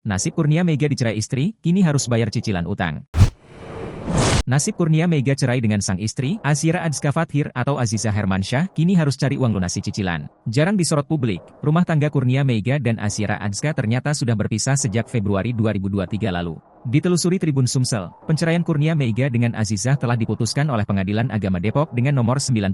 Nasib Kurnia Mega dicerai istri, kini harus bayar cicilan utang. Nasib Kurnia Mega cerai dengan sang istri, Azira Adzka Fathir atau Aziza Hermansyah, kini harus cari uang lunasi cicilan. Jarang disorot publik, rumah tangga Kurnia Mega dan Azira Adzka ternyata sudah berpisah sejak Februari 2023 lalu. Ditelusuri Tribun Sumsel, penceraian Kurnia Mega dengan Azizah telah diputuskan oleh Pengadilan Agama Depok dengan nomor 94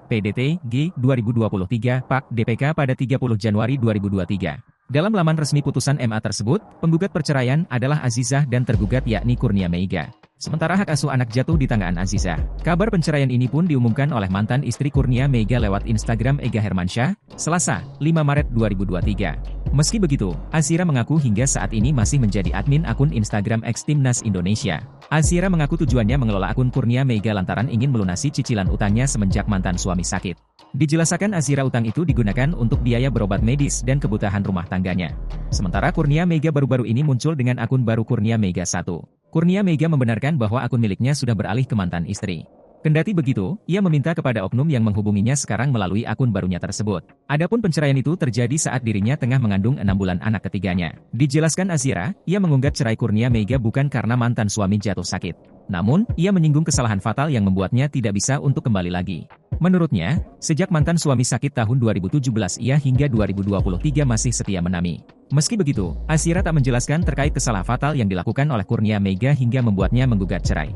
PDT G 2023 Pak DPK pada 30 Januari 2023. Dalam laman resmi putusan MA tersebut, penggugat perceraian adalah Azizah dan tergugat yakni Kurnia Mega. Sementara hak asuh anak jatuh di tangan Azizah. Kabar penceraian ini pun diumumkan oleh mantan istri Kurnia Mega lewat Instagram Ega Hermansyah, Selasa, 5 Maret 2023. Meski begitu, Azira mengaku hingga saat ini masih menjadi admin akun Instagram X Timnas Indonesia. Azira mengaku tujuannya mengelola akun Kurnia Mega lantaran ingin melunasi cicilan utangnya semenjak mantan suami sakit. Dijelaskan Azira utang itu digunakan untuk biaya berobat medis dan kebutuhan rumah tangganya. Sementara Kurnia Mega baru-baru ini muncul dengan akun baru Kurnia Mega 1. Kurnia Mega membenarkan bahwa akun miliknya sudah beralih ke mantan istri. Kendati begitu, ia meminta kepada oknum yang menghubunginya sekarang melalui akun barunya tersebut. Adapun penceraian itu terjadi saat dirinya tengah mengandung 6 bulan anak ketiganya. Dijelaskan Azira, ia mengunggat cerai Kurnia Mega bukan karena mantan suami jatuh sakit. Namun, ia menyinggung kesalahan fatal yang membuatnya tidak bisa untuk kembali lagi. Menurutnya, sejak mantan suami sakit tahun 2017 ia hingga 2023 masih setia menami. Meski begitu, Azira tak menjelaskan terkait kesalahan fatal yang dilakukan oleh Kurnia Mega hingga membuatnya menggugat cerai.